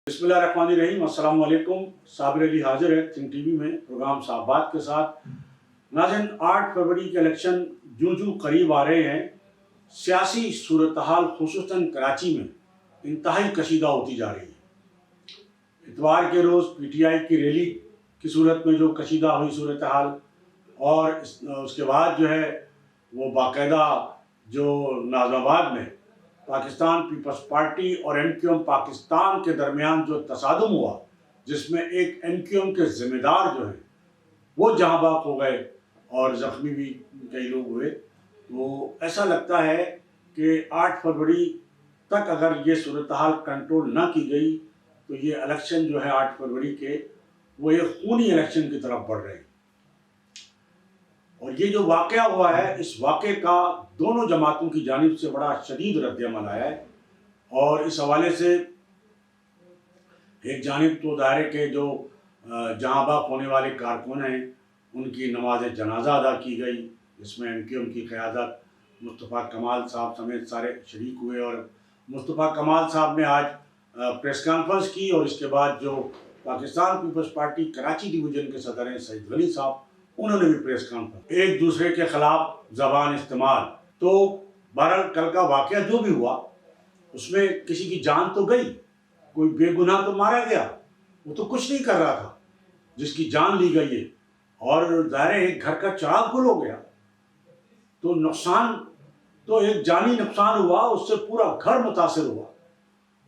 बिस्मिल्लाहिर्रहमानिर्रहीम। अस्सलाम वालेकुम। साबिर अली हाजिर है थिंक टीवी में प्रोग्राम साहबात के साथ। नाज़रीन, 8 फरवरी के इलेक्शन जो करीब आ रहे हैं, सियासी सूरत हाल खुसूसन कराची में इंतहाई कशीदा होती जा रही है। इतवार के रोज़ PTI की रैली की सूरत में जो कशीदा हुई सूरत हाल, और उसके बाद जो है वो बाकायदा जो नाज़िमाबाद में पाकिस्तान पीपल्स पार्टी और MQM पाकिस्तान के दरमियान जो तसादुम हुआ, जिसमें एक MQM के ज़िम्मेदार जो हैं वो जहाँ बाग हो गए और ज़ख्मी भी कई लोग हुए। तो ऐसा लगता है कि 8 फरवरी तक अगर ये सूरत हाल कंट्रोल ना की गई तो ये इलेक्शन जो है 8 फरवरी के वो एक खूनी इलेक्शन की तरफ बढ़ रहे हैं। और ये जो वाक़या हुआ है, इस वाक़े का दोनों जमातों की जानिब से बड़ा शदीद रद्द-ए-अमल आया है। और इस हवाले से एक जानिब तो दायरे के जो जहाँ बाग होने वाले कारकुन हैं उनकी नमाज जनाजा अदा की गई, जिसमें MQM की क़यादत मुस्तफ़ा कमाल साहब समेत सारे शरीक हुए। और मुस्तफ़ा कमाल साहब ने आज प्रेस कॉन्फ्रेंस की, और इसके बाद जो पाकिस्तान पीपल्स पार्टी कराची डिवीज़न के सदर हैं सईद गनी साहब, उन्होंने भी प्रेस कॉन्फ्रेंस। एक दूसरे के ख़िलाफ़ ज़बान इस्तेमाल। तो बहरहाल कल का वाक़या जो भी हुआ उसमें किसी की जान तो गई, कोई बेगुनाह तो मारा गया, वो तो कुछ नहीं कर रहा था जिसकी जान ली गई है। और ज़ाहिर है घर का चिराग गुल हो गया तो नुकसान तो एक जानी नुकसान हुआ, उससे पूरा घर मुतासिर हुआ।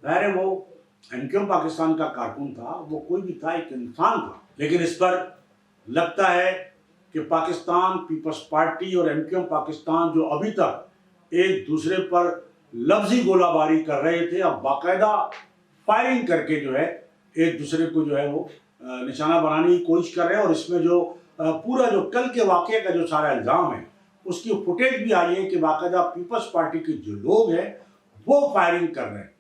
ज़ाहिर है वो MQM पाकिस्तान का कारकुन था, वो कोई भी था, एक इंसान था। लेकिन इस पर लगता है कि पाकिस्तान पीपल्स पार्टी और MQM पाकिस्तान जो अभी तक एक दूसरे पर लफ्जी गोलाबारी कर रहे थे, अब बाकायदा फायरिंग करके जो है एक दूसरे को जो है वो निशाना बनाने की कोशिश कर रहे हैं। और इसमें जो पूरा जो कल के वाक़े का जो सारा इल्ज़ाम है उसकी फुटेज भी आई है कि बाकायदा पीपल्स पार्टी के जो लोग हैं वो फायरिंग कर रहे हैं,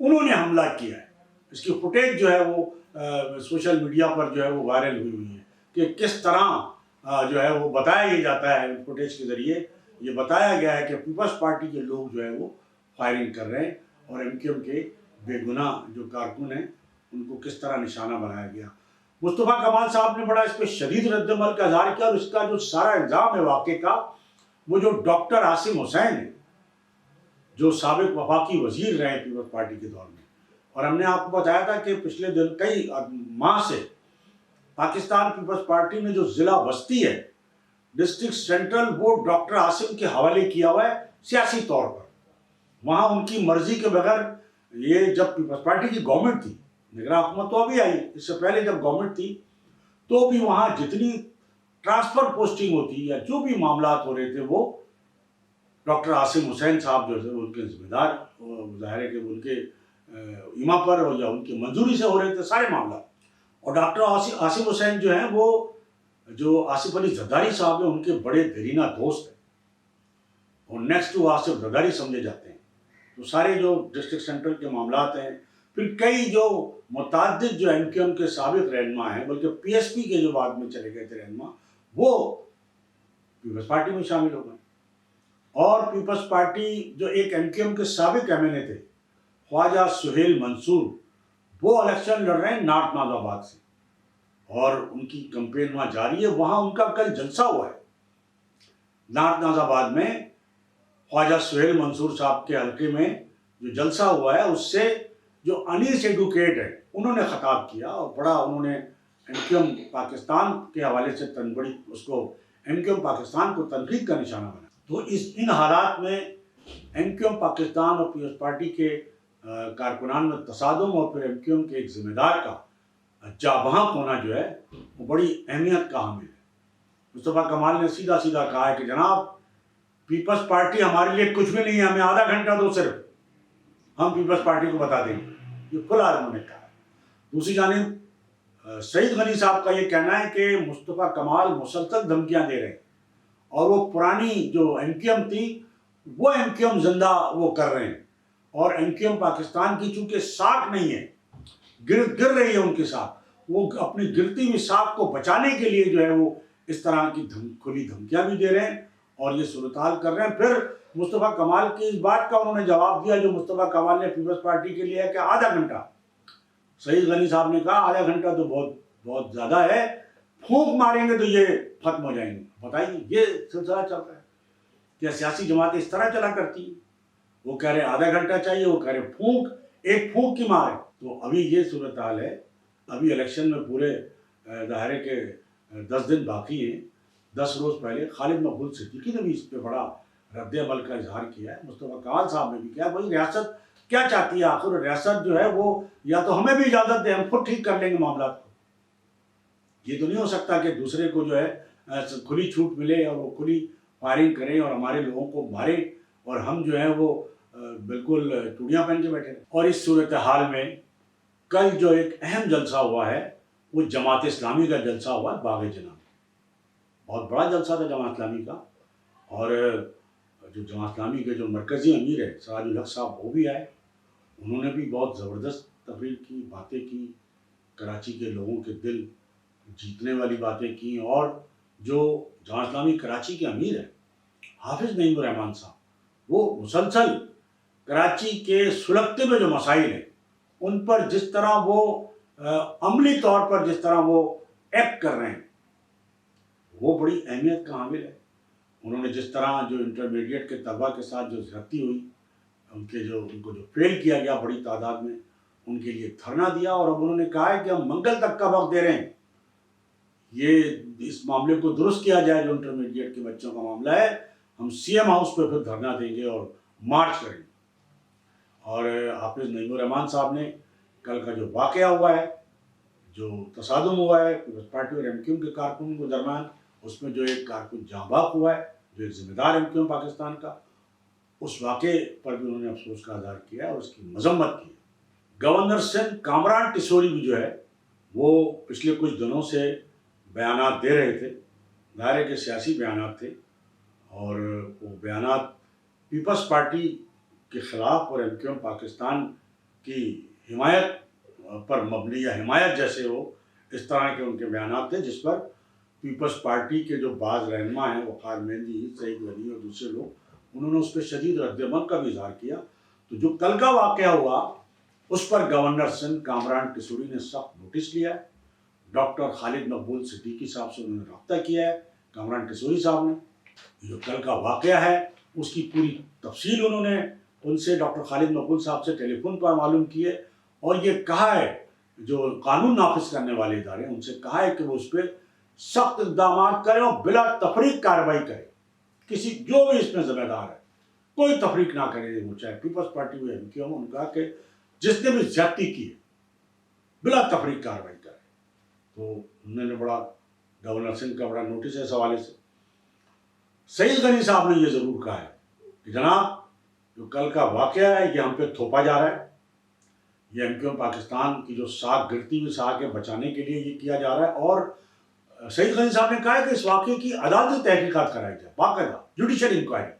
उन्होंने हमला किया है। इसकी फुटेज जो है वो सोशल मीडिया पर जो है वो वायरल हुई है कि किस तरह जो है वो बताया ये जाता है। फुटेज के ज़रिए ये बताया गया है कि पीपल्स पार्टी के लोग जो है वो फायरिंग कर रहे हैं और MQM के बेगुनाह जो कारकुन हैं उनको किस तरह निशाना बनाया गया। मुस्तफ़ा कमाल साहब ने बड़ा इस पर शदीद रद्द-ए-अमल का इज़हार किया। और इसका जो सारा इल्ज़ाम है वाक़े का, वो जो डॉक्टर आसिम हुसैन है, जो साबिक़ वफाकी वज़ीर रहे पीपल्स पार्टी के दौर में, और हमने आपको बताया था कि पिछले दिन कई माह से पाकिस्तान पीपल्स पार्टी में जो ज़िला बस्ती है, डिस्ट्रिक्ट सेंट्रल, वो डॉक्टर आसिम के हवाले किया हुआ है सियासी तौर पर। वहाँ उनकी मर्ज़ी के बगैर, ये जब पीपल्स पार्टी की गवर्नमेंट थी, निगरान हुकूमत तो अभी आई, इससे पहले जब गवर्नमेंट थी तो भी वहाँ जितनी ट्रांसफ़र पोस्टिंग होती या जो भी मामला हो रहे थे वो डॉक्टर आसिम हुसैन साहब जो थे उनके ज़िम्मेदार, ज़ाहिर है कि उनके इमा पर या उनकी मंजूरी से हो रहे थे सारे मामला। और डॉक्टर आसिम हुसैन जो हैं वो जो आसिफ अली जरदारी साहब हैं उनके बड़े देरीना दोस्त हैं और नेक्स्ट टू आसिफ जरदारी समझे जाते हैं। तो सारे जो डिस्ट्रिक्ट सेंट्रल के मामलात हैं, फिर कई जो मुताद्दिद जो MQM के साबिक़ रहनुमा हैं, बल्कि PSP के जो बाद में चले गए थे रहनुमा, वो पीपल्स पार्टी में शामिल हो गए। और पीपल्स पार्टी जो एक MQM के साबिक़ MNA थे ख्वाजा सुहेल मंसूर, वो इलेक्शन लड़ रहे हैं नॉर्थ नाज़ाबाद से और उनकी कैंपेन वहाँ जारी है। वहाँ उनका कल जलसा हुआ है नॉर्थ नाज़ाबाद में। ख्वाजा सुहेल मंसूर साहब के हल्के में जो जलसा हुआ है, उससे जो अनीस एडवोकेट है उन्होंने ख़िताब किया और बड़ा उन्होंने MQM पाकिस्तान के हवाले से बड़ी उसको MQM पाकिस्तान को तनकीद का निशाना बना। तो इन हालात में MQM पाकिस्तान और पीपल्स पार्टी के कारकुनान में तसादुम और फिर MQM के एक ज़िम्मेदार का जाबहाँ होना जो है वो बड़ी अहमियत का हामिल है। मुस्तफ़ा कमाल ने सीधा सीधा कहा है कि जनाब पीपल्स पार्टी हमारे लिए कुछ भी नहीं है, हमें आधा घंटा दो, सिर्फ हम पीपल्स पार्टी को बता देंगे, ये खुला उन्होंने कहा। दूसरी जानिब सईद गनी साहब का ये कहना है कि मुस्तफ़ा कमाल मुसलसल धमकियाँ दे रहे हैं और वो पुरानी जो MQM थी वो MQM जिंदा वो कर रहे हैं। और MQM पाकिस्तान की चूँकि साख नहीं है, गिर रही है उनके साथ, वो अपनी गिरती हुई साख को बचाने के लिए जो है वो इस तरह की खुली धमकियाँ भी दे रहे हैं और ये सूरत-हाल कर रहे हैं। फिर मुस्तफ़ा कमाल की इस बात का उन्होंने जवाब दिया जो मुस्तफ़ा कमाल ने पीपल्स पार्टी के लिए है कि आधा घंटा सईद गनी साहब ने कहा आधा घंटा तो बहुत ज़्यादा है, फूंक मारेंगे तो ये खत्म हो जाएंगे। बताइए, ये सिलसिला चल रहा है। क्या सियासी जमातें इस तरह चला करती हैं? वो कह रहे आधा घंटा चाहिए, वो कह रहे फूंक, एक फूंक की मार है। तो अभी ये सूरत हाल है। अभी इलेक्शन में पूरे दायरे के 10 दिन बाकी हैं। 10 रोज़ पहले खालिद मकबूल सिद्दीकी ने भी इस पर बड़ा रद्द अमल का इजहार किया है। मुस्तफा कमाल साहब ने भी किया। भाई रियासत क्या चाहती है आखिर? रियासत जो है वो या तो हमें भी इजाज़त दे, हम खुद ठीक कर लेंगे मामला को। ये तो नहीं हो सकता कि दूसरे को जो है खुली छूट मिले और वो खुली फायरिंग करें और हमारे लोगों को मारे और हम जो है वो बिल्कुल चूड़ियाँ पहन के बैठे हैं। और इस सूरत हाल में कल जो एक अहम जलसा हुआ है वो जमात इस्लामी का जलसा हुआ बाग़-ए-जन्नत में। बहुत बड़ा जलसा था जमात इस्लामी का। और जो जमात इस्लामी के जो मरकज़ी अमीर है सराजुल हक साहब, वो भी आए। उन्होंने भी बहुत ज़बरदस्त तकरीर की, बातें की, कराची के लोगों के दिल जीतने वाली बातें की। और जो जमात इस्लामी कराची के अमीर हैं हाफिज़ नईमुर रहमान साहब, वो मुसलसल कराची के सुलगते में जो मसाइल हैं उन पर जिस तरह वो अमली तौर पर जिस तरह वो एक्ट कर रहे हैं वो बड़ी अहमियत का हामिल है। उन्होंने जिस तरह जो इंटरमीडिएट के तलबा के साथ जो ज़्यादती हुई, उनको जो फेल किया गया बड़ी तादाद में, उनके लिए धरना दिया। और अब उन्होंने कहा है कि हम मंगल तक का वक्त दे रहे हैं, ये इस मामले को दुरुस्त किया जाए। जो इंटरमीडिएट के बच्चों का मामला है, हम CM हाउस पर फिर धरना देंगे और मार्च करेंगे। और हाफिज़ नईमुर रहमान साहब ने कल का जो वाक़या हुआ है, जो तसादुम हुआ है पीपल्स पार्टी और MQM के कारकुन के दरमियान, उसमें जो एक कारकुन जाँबाज़ हुआ है, जो एक ज़िम्मेदार MQM पाकिस्तान का, उस वाक़े पर भी उन्होंने अफसोस का इज़हार किया है और उसकी मज़म्मत की है। गवर्नर सिंध कामरान टिसोरी भी जो है वो पिछले कुछ दिनों से बयानात दे रहे थे, दायरे के सियासी बयानात थे। और वो बयानात पीपल्स पार्टी के ख़िलाफ़ और MQM पाकिस्तान की हिमायत पर मबनी या हिमायत जैसे हो, इस तरह के उनके बयानात थे, जिस पर पीपल्स पार्टी के जो बाज़ रहनुमा हैं, वक़ार मेहंदी, सईद गनी और दूसरे लोग, उन्होंने उस पर शदीद रद्द-ए-अमल का भी इज़हार किया। तो जो कल का वाक़या हुआ उस पर गवर्नर सिंध कामरान टिसोरी ने सख्त नोटिस लिया है। डॉक्टर खालिद मकबूल सिद्दीकी साहब से उन्होंने रब्ता किया है, कामरान टिसोरी साहब ने। जो कल का वाक़या है उसकी पूरी तफसील उन्होंने उनसे, डॉक्टर खालिद मकबूल साहब से टेलीफोन पर मालूम की है। और ये कहा है, जो कानून नाफिज करने वाले इदारे हैं उनसे कहा है कि वो उस पर सख्त इक़दाम करें और बिला तफरीक कार्रवाई करें। किसी जो भी इसमें ज़िम्मेदार है कोई तफरीक ना करे, वो चाहे पीपल्स पार्टी हो MQM। उन्होंने कहा कि जिसने भी ज़्यादती की है बिला तफरीक कार्रवाई करे। तो उन्होंने बड़ा गवर्नर सिंह का बड़ा नोटिस है इस हवाले से। सईद गनी साहब ने ये ज़रूर कहा है कि जनाब जो कल का वाक़या है ये हम पे थोपा जा रहा है, ये MQM पाकिस्तान की जो साख गिरती हुई साख है बचाने के लिए ये किया जा रहा है। और सईद गनी साहब ने कहा है कि इस वाक़े की अदालती तहकीकात कराई जाए, बाकायदा जुडिशल इंक्वायरी,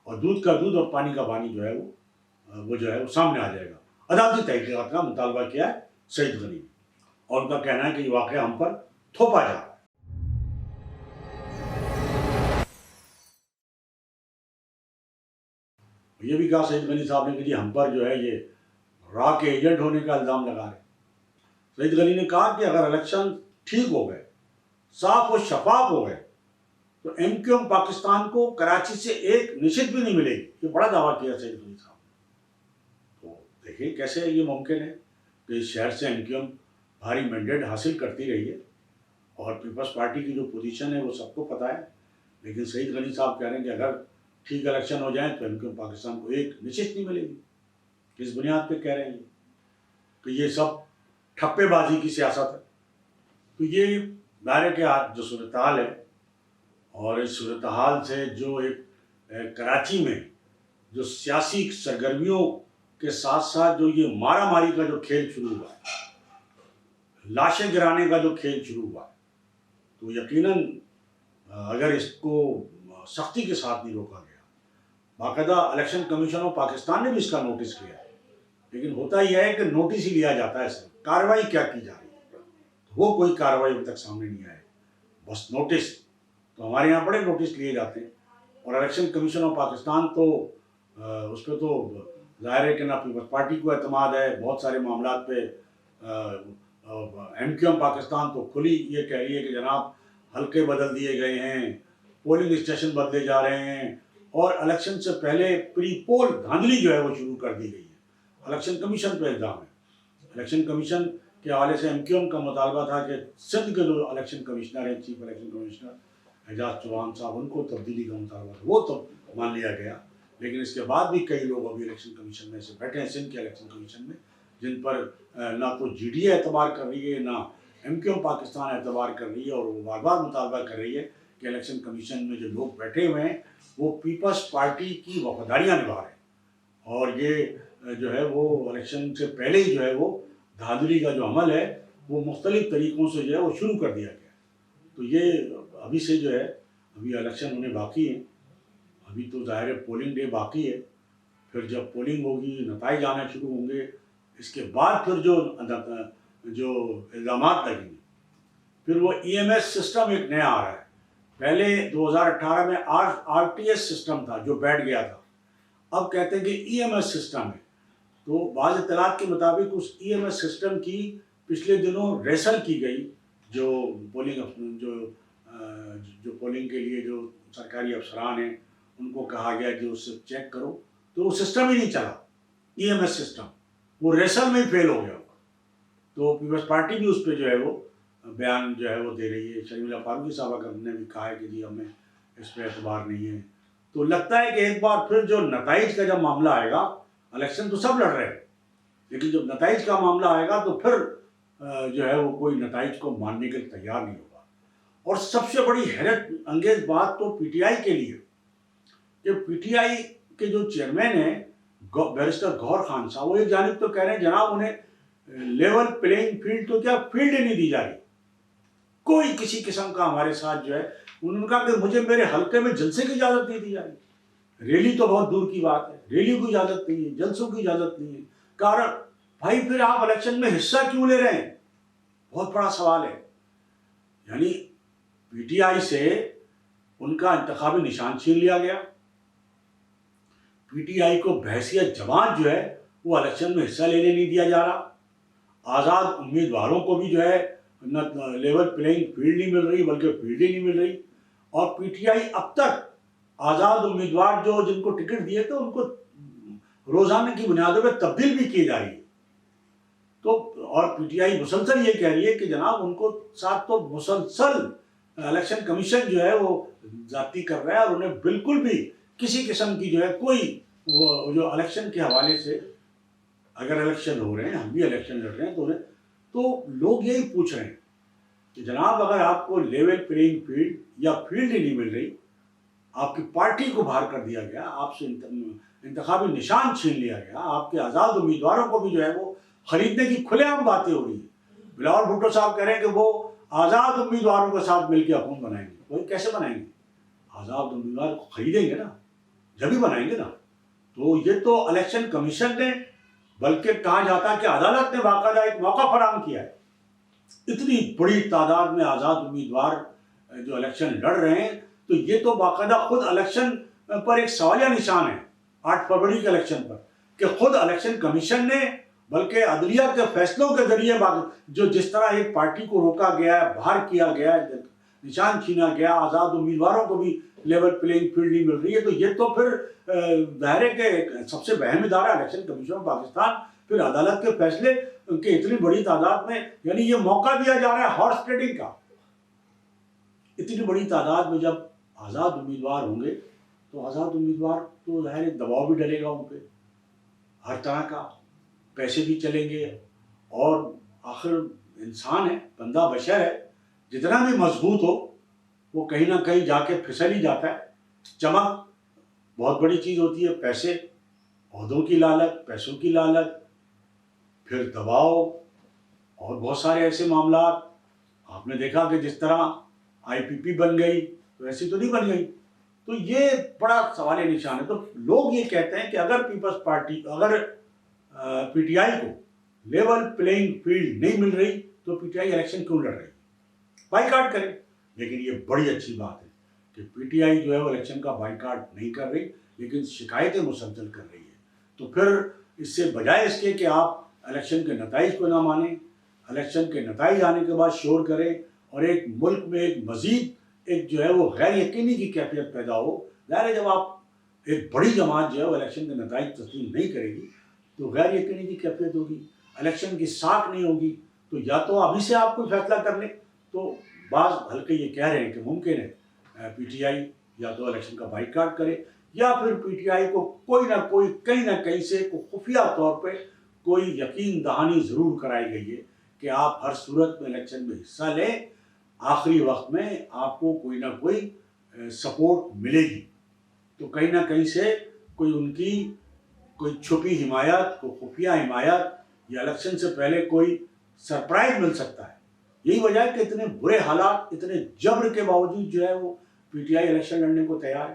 और दूध का दूध और पानी का पानी जो है वो जो है वो सामने आ जाएगा। अदालती तहकीकात का मुतालबा किया है सईद गनी ने, और उनका कहना है कि ये वाक़या हम पर थोपा जा रहा है। ये भी कहा सईद गनी साहब ने कि जी हम पर जो है ये रॉ के एजेंट होने का इल्ज़ाम लगा रहे। सईद गनी ने कहा कि अगर इलेक्शन ठीक हो गए, साफ और शफाफ हो गए, तो MQM पाकिस्तान को कराची से एक निशित भी नहीं मिलेगी। ये बड़ा दावा किया सईद गनी साहब ने। तो देखिए कैसे ये मुमकिन है कि इस शहर से MQM भारी मैंडेट हासिल करती रही है और पीपल्स पार्टी की जो पोजीशन है वो सबको पता है। लेकिन सईद गनी साहब कह रहे हैं कि अगर ठीक इलेक्शन हो जाए तो MQM पाकिस्तान को एक निशित नहीं मिलेगी। किस बुनियाद पे कह रहे हैं तो ये सब ठप्पेबाजी की सियासत है। तो ये दायरे के हाथ जो सूरत हाल है, और इस सूरत हाल से जो एक कराची में जो सियासी सरगर्मियों के साथ साथ जो ये मारा मारी का जो खेल शुरू हुआ है, लाशें गिराने का जो खेल शुरू हुआ है, तो यकीनन अगर इसको सख्ती के साथ नहीं रोका गया, बाकायदा इलेक्शन कमीशन ऑफ पाकिस्तान ने भी इसका नोटिस लिया है, लेकिन होता यह है कि नोटिस ही लिया जाता है, सिर्फ कार्रवाई क्या की जा रही है तो वो कोई कार्रवाई अभी तक सामने नहीं आई, बस नोटिस। तो हमारे यहाँ बड़े नोटिस लिए जाते हैं और इलेक्शन कमीशन ऑफ पाकिस्तान तो उस पर तो ज़ाहिर है कि ना पीपल्स पार्टी को एतमाद है, बहुत सारे मामलात पे MQM پاکستان تو کھلی یہ کہہ رہی ہے کہ جناب حلقے بدل دیے گئے ہیں، پولنگ اسٹیشن بدلے جا رہے ہیں، اور الیکشن سے پہلے پری پول دھاندلی جو ہے وہ شروع کر دی گئی ہے۔ الیکشن کمیشن پہ الزام ہے۔ الیکشن کمیشن کے حوالے سے MQM کا مطالبہ تھا کہ سندھ کے جو الیکشن کمشنر ہیں، چیف الیکشن کمشنر اعجاز چوہان صاحب، ان کو تبدیلی کا مطالبہ تھا، وہ تو مان لیا گیا، لیکن اس کے بعد بھی کئی لوگ ابھی الیکشن کمیشن میں سے بیٹھے ہیں، سندھ کے الیکشن کمیشن میں، جن پر نہ تو GDA اعتبار کر رہی ہے، نہ MQM پاکستان اعتبار کر رہی ہے، اور وہ بار بار مطالبہ کر رہی ہے کہ الیکشن کمیشن میں جو لوگ بیٹھے ہوئے ہیں وہ پیپلز پارٹی کی وفاداریاں نبھا رہے ہیں، اور یہ جو ہے وہ الیکشن سے پہلے ہی جو ہے وہ دھاندلی کا جو عمل ہے وہ مختلف طریقوں سے جو ہے وہ شروع کر دیا گیا۔ تو یہ ابھی سے جو ہے، ابھی الیکشن ہونے باقی ہیں، ابھی تو ظاہر ہے پولنگ ڈے باقی ہے، پھر جب پولنگ ہوگی، نتائج آنا شروع ہوں گے، اس کے بعد پھر جو الزامات لگیں گے، پھر وہ EMS سسٹم ایک نیا آ رہا ہے۔ پہلے 2018 میں RTS سسٹم تھا جو بیٹھ گیا تھا، اب کہتے ہیں کہ EMS سسٹم ہے۔ تو بعض اطلاعات کے مطابق اس EMS سسٹم کی پچھلے دنوں ریسل کی گئی، جو پولنگ کے لیے جو سرکاری افسران ہیں ان کو کہا گیا کہ اس سے چیک کرو، تو وہ سسٹم ہی نہیں چلا، EMS سسٹم وہ ریسل میں ہی فیل ہو گیا۔ تو پیپلز پارٹی بھی اس پہ جو ہے وہ بیان جو ہے وہ دے رہی ہے۔ شرمیلا فاروقی صاحبہ نے بھی کہا ہے کہ جی ہمیں اس پہ اعتبار نہیں ہے۔ تو لگتا ہے کہ ایک بار پھر جو نتائج کا جب معاملہ آئے گا، الیکشن تو سب لڑ رہے ہیں، لیکن جب نتائج کا معاملہ آئے گا تو پھر جو ہے وہ کوئی نتائج کو ماننے کے لیے تیار نہیں ہوگا۔ اور سب سے بڑی حیرت انگیز بات تو PTI کے لیے کہ PTI کے جو چیئرمین ہیں بیرسٹر گوہر خان صاحب، وہ ایک جانب تو کہہ رہے ہیں جناب انہیں لیول پلینگ فیلڈ تو کیا فیلڈ ہی نہیں دی جا رہی، کوئی کسی قسم کا ہمارے ساتھ جو ہے، انہوں نے کہا کہ مجھے میرے حلقے میں جلسے کی اجازت نہیں دی جا رہی، ریلی تو بہت دور کی بات ہے، ریلی کی اجازت نہیں ہے، جلسوں کی اجازت نہیں ہے۔ کارن بھائی پھر آپ الیکشن میں حصہ کیوں لے رہے ہیں؟ بہت بڑا سوال ہے۔ یعنی PTI سے ان کا انتخابی نشان چھین لیا گیا، PTI کو بحیثیت جماعت جو ہے وہ الیکشن میں حصہ لینے نہیں دیا جا رہا، آزاد امیدواروں کو بھی جو ہے نہ لیول پلینگ فیلڈ نہیں مل رہی بلکہ فیلڈ ہی نہیں مل رہی، اور PTI اب تک آزاد امیدوار جو جن کو ٹکٹ دیے تھے ان کو روزانہ کی بنیادوں پہ تبدیل بھی کی جا رہی ہے۔ تو اور PTI مسلسل یہ کہہ رہی ہے کہ جناب ان کو ساتھ تو مسلسل الیکشن کمیشن جو ہے وہ ذاتی کر رہا ہے، اور انہیں بالکل بھی کسی قسم کی جو ہے کوئی جو الیکشن کے حوالے سے، اگر الیکشن ہو رہے ہیں، ہم بھی الیکشن لڑ رہے ہیں، تو لوگ یہی پوچھ رہے ہیں کہ جناب اگر آپ کو لیول پلینگ فیلڈ یا فیلڈ ہی نہیں مل رہی، آپ کی پارٹی کو باہر کر دیا گیا، آپ سے انتخابی نشان چھین لیا گیا، آپ کے آزاد امیدواروں کو بھی جو ہے وہ خریدنے کی کھلے عام باتیں ہو رہی ہیں۔ بلاول بھٹو صاحب کہہ رہے ہیں کہ وہ آزاد امیدواروں کے ساتھ مل کے حکومت بنائیں گے۔ وہ کیسے بنائیں گے؟ آزاد امیدوار کو خریدیں گے نا، جب ہی بنائیں گے نا۔ تو یہ تو الیکشن کمیشن نے، بلکہ کہا جاتا ہے کہ عدالت نے باقاعدہ ایک موقع فراہم کیا ہے، اتنی بڑی تعداد میں آزاد امیدوار جو الیکشن لڑ رہے ہیں، تو یہ تو باقاعدہ خود الیکشن پر ایک سوالیہ نشان ہے 8 فروری کے الیکشن پر، کہ خود الیکشن کمیشن نے بلکہ عدلیہ کے فیصلوں کے ذریعے جو جس طرح ایک پارٹی کو روکا گیا ہے، باہر کیا گیا ہے، نشان چھینا گیا، آزاد امیدواروں کو بھی لیول پلینگ فیلڈ نہیں مل رہی ہے، تو یہ تو پھر ظاہر ہے کہ سب سے اہم ادارہ الیکشن کمیشن آف پاکستان، پھر عدالت کے فیصلے کہ اتنی بڑی تعداد میں، یعنی یہ موقع دیا جا رہا ہے ہارس ٹریڈنگ کا۔ اتنی بڑی تعداد میں جب آزاد امیدوار ہوں گے تو آزاد امیدوار تو ظاہر دباؤ بھی ڈلے گا ان پہ، ہر طرح کا، پیسے بھی چلیں گے، اور آخر انسان ہے، بندہ بشر ہے، جتنا بھی مضبوط ہو وہ کہیں نہ کہیں جا کے پھسل ہی جاتا ہے۔ چمک بہت بڑی چیز ہوتی ہے، پیسے، عہدوں کی لالچ، پیسوں کی لالچ، پھر دباؤ، اور بہت سارے ایسے معاملات۔ آپ نے دیکھا کہ جس طرح IPP بن گئی تو ایسی تو نہیں بن گئی، تو یہ بڑا سوال نشان ہے۔ تو لوگ یہ کہتے ہیں کہ اگر پیپلز پارٹی، اگر PTI کو لیول پلینگ فیلڈ نہیں مل رہی تو PTI الیکشن کیوں لڑ رہی، بائیکاٹ کرے۔ لیکن یہ بڑی اچھی بات ہے کہ PTI جو ہے وہ الیکشن کا بائیکاٹ نہیں کر رہی، لیکن شکایتیں مسلسل کر رہی ہے۔ تو پھر اس سے بجائے اس کے کہ آپ الیکشن کے نتائج کو نہ مانیں، الیکشن کے نتائج آنے کے بعد شور کرے اور ایک ملک میں ایک مزید ایک جو ہے وہ غیر یقینی کی کیفیت پیدا ہو. ظاہر ہے جب آپ ایک بڑی جماعت جو ہے وہ الیکشن کے نتائج تسلیم نہیں کرے گی تو غیر یقینی کی کیفیت ہوگی, الیکشن کی ساکھ نہیں ہوگی. تو یا تو ابھی سے آپ کوئی فیصلہ کر لیں. تو بعض حلقے یہ کہہ رہے ہیں کہ ممکن ہے پی ٹی آئی یا تو الیکشن کا بائیکاٹ کرے یا پھر پی ٹی آئی کو کوئی نہ کوئی کہیں نہ کہیں سے خفیہ طور پہ کوئی یقین دہانی ضرور کرائی گئی ہے کہ آپ ہر صورت میں الیکشن میں حصہ لیں, آخری وقت میں آپ کو کوئی نہ کوئی سپورٹ ملے گی. تو کہیں نہ کہیں سے کوئی ان کی کوئی چھپی حمایت, کوئی خفیہ حمایت یا الیکشن سے پہلے کوئی سرپرائز مل سکتا ہے. یہی وجہ ہے کہ اتنے برے حالات, اتنے جبر کے باوجود جو ہے وہ پی ٹی آئی الیکشن لڑنے کو تیار ہے,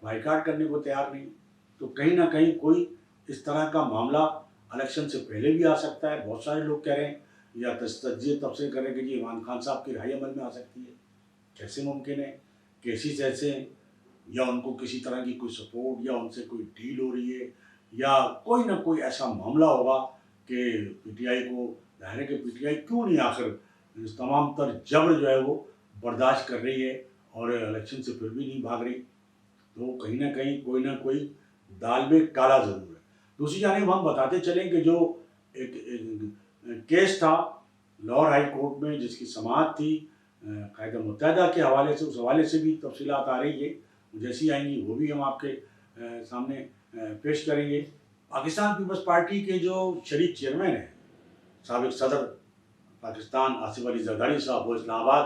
بائیکاٹ کرنے کو تیار نہیں. تو کہیں نہ کہیں کوئی اس طرح کا معاملہ الیکشن سے پہلے بھی آ سکتا ہے. بہت سارے لوگ کہہ رہے ہیں یا تجزیے تبصرے کریں کہ جی عمران خان صاحب کی رہائی عمل میں آ سکتی ہے. کیسے ممکن ہے؟ کیسز ایسے ہیں یا ان کو کسی طرح کی کوئی سپورٹ یا ان سے کوئی ڈیل ہو رہی ہے یا کوئی نہ کوئی ایسا معاملہ ہوگا کہ پی ٹی آئی کو, ظاہر ہے کہ پی ٹی آئی کیوں نہیں آخر تمام تر جبر جو ہے وہ برداشت کر رہی ہے اور الیکشن سے پھر بھی نہیں بھاگ رہی. تو کہیں نہ کہیں کوئی نہ کوئی دال میں کالا ضرور ہے. دوسری جانب ہم بتاتے چلیں کہ جو ایک کیس تھا لاہور ہائی کورٹ میں جس کی سماعت تھی قاعدہ متحدہ کے حوالے سے, اس حوالے سے بھی تفصیلات آ رہی ہے, جیسی آئیں گی وہ بھی ہم آپ کے سامنے پیش کریں گے. پاکستان پیپلز پارٹی کے جو شریک چیئرمین ہیں, سابق صدر پاکستان آصف علی زرداری صاحب, وہ اسلام آباد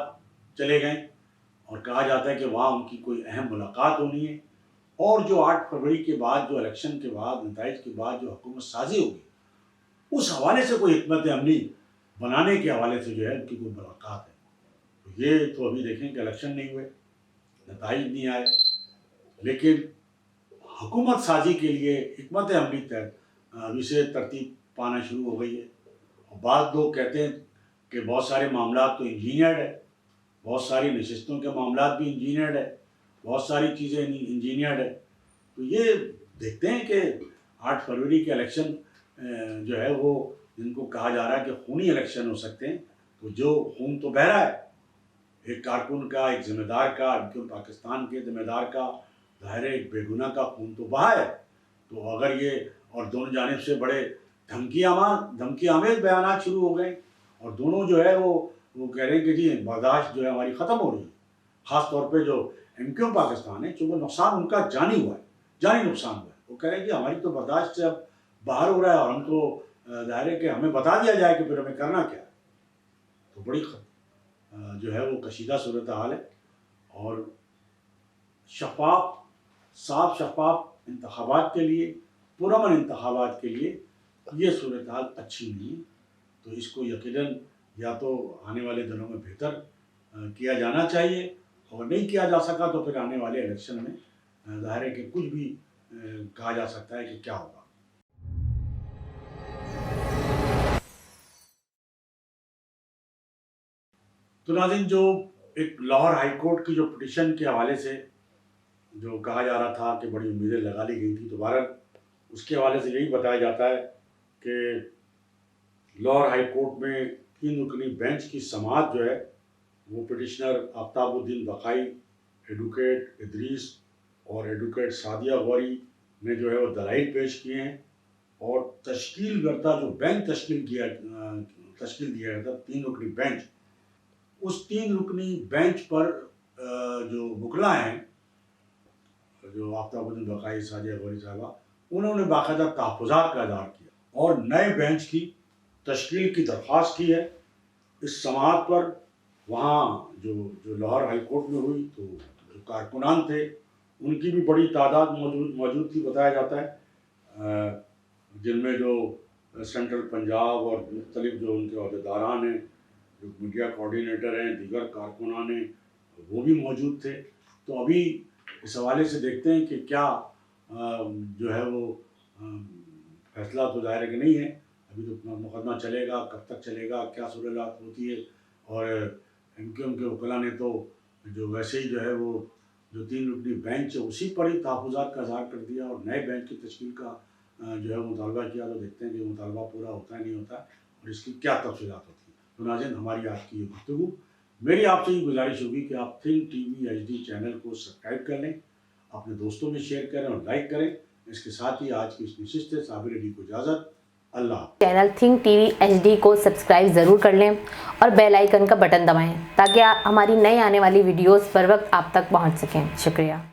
چلے گئے اور کہا جاتا ہے کہ وہاں ان کی کوئی اہم ملاقات ہونی ہے. اور جو 8 فروری کے بعد, جو الیکشن کے بعد, نتائج کے بعد جو حکومت سازی ہوگی, اس حوالے سے کوئی حکمت عملی بنانے کے حوالے سے جو ہے ان کی کوئی ملاقات ہے. تو یہ تو ابھی دیکھیں کہ الیکشن نہیں ہوئے, نتائج نہیں آئے, لیکن حکومت سازی کے لیے حکمت عملی ابھی سے ترتیب پانا شروع ہو گئی ہے. اور بعض لوگ کہتے ہیں کہ بہت سارے معاملات تو انجینئرڈ ہے, بہت ساری نشستوں کے معاملات بھی انجینئرڈ ہے, بہت ساری چیزیں انجینئرڈ ہے. تو یہ دیکھتے ہیں کہ 8 فروری کے الیکشن جو ہے وہ جن کو کہا جا رہا ہے کہ خونی الیکشن ہو سکتے ہیں, تو جو خون تو بہہ رہا ہے ایک کارکن کا, ایک ذمہ دار کا, پاکستان کے ذمہ دار کا, ظاہر ہے ایک بے گناہ کا خون تو بہا ہے. تو اگر یہ اور دونوں جانب سے بڑے دھمکی آمیز بیانات شروع ہو گئے اور دونوں جو ہے وہ کہہ رہے ہیں کہ جی برداشت جو ہے ہماری ختم ہو رہی ہے. خاص طور پہ جو MQM پاکستان ہے, چونکہ نقصان ان کا جانی ہوا ہے, جانی نقصان ہوا ہے, وہ کہہ رہے ہیں کہ ہماری تو برداشت سے اب باہر ہو رہا ہے اور ہم تو ظاہر ہے کہ ہمیں بتا دیا جائے کہ پھر ہمیں کرنا کیا ہے. تو بڑی جو ہے وہ کشیدہ صورتحال ہے اور صاف شفاف انتخابات کے لیے, پرامن انتخابات کے لیے یہ صورتحال اچھی نہیں ہے. تو اس کو یقیناً یا تو آنے والے دنوں میں بہتر کیا جانا چاہیے, اور نہیں کیا جا سکا تو پھر آنے والے الیکشن میں ظاہر ہے کہ کچھ بھی کہا جا سکتا ہے کہ کیا ہوگا. تو ناظرین, جو ایک لاہور ہائی کورٹ کی جو پٹیشن کے حوالے سے جو کہا جا رہا تھا کہ بڑی امیدیں لگا لی گئی تھی, تو بہرحال اس کے حوالے سے یہی بتایا جاتا ہے کہ لاہور ہائی کورٹ میں 3 رکنی بینچ کی سماعت جو ہے وہ پٹیشنر آفتاب الدین بقائی, ایڈوکیٹ ادریس اور ایڈوکیٹ سعدیہ غوری نے جو ہے وہ دلائل پیش کیے ہیں. اور تشکیل کردہ جو بینچ تشکیل دیا گیا تھا 3 رکنی بینچ, اس 3 رکنی بینچ پر جو وکلا ہیں, جو آفتاب الدین بقائی, سعدیہ غوری صاحبہ, انہوں نے باقاعدہ تحفظات کا اظہار کیا اور نئے بینچ کی تشکیل کی درخواست کی ہے. اس سماعت پر وہاں جو لاہور ہائی کورٹ میں ہوئی تو جو کارکنان تھے ان کی بھی بڑی تعداد موجود تھی بتایا جاتا ہے, جن میں جو سینٹرل پنجاب اور مختلف جو ان کے عہدیداران ہیں, جو میڈیا کوآرڈینیٹر ہیں, دیگر کارکنان ہیں, وہ بھی موجود تھے. تو ابھی اس حوالے سے دیکھتے ہیں کہ کیا جو ہے وہ فیصلہ تو ظاہر ہے کہ نہیں ہے, ابھی تو مقدمہ چلے گا, کب تک چلے گا, کیا صورتحال ہوتی ہے. اور MQM کے وکلا نے تو جو ویسے ہی جو ہے وہ جو 3 رکنی بینچ ہے اسی پر ہی تحفظات کا اظہار کر دیا اور نئے بینچ کی تشکیل کا جو ہے مطالبہ کیا. تو دیکھتے ہیں کہ مطالبہ پورا ہوتا ہے نہیں ہوتا اور اس کی کیا تفصیلات ہوتی ہیں. तो नाज़रीन, हमारी आज की ये गुफ्तगू, मेरी आपसे ये गुजारिश होगी कि आप थिंक टीवी HD चैनल को सब्सक्राइब कर लें, अपने दोस्तों में शेयर करें और लाइक करें। इसके साथ ही आज की इस नशिस्त से साबिर अली को इजाज़त। अल्लाह। चैनल थिंक टीवी HD को सब्सक्राइब ज़रूर कर लें और बेल आइकन का बटन दबाएं ताकि हमारी नई आने वाली वीडियोस पर वक्त आप तक पहुंच सकें। शुक्रिया।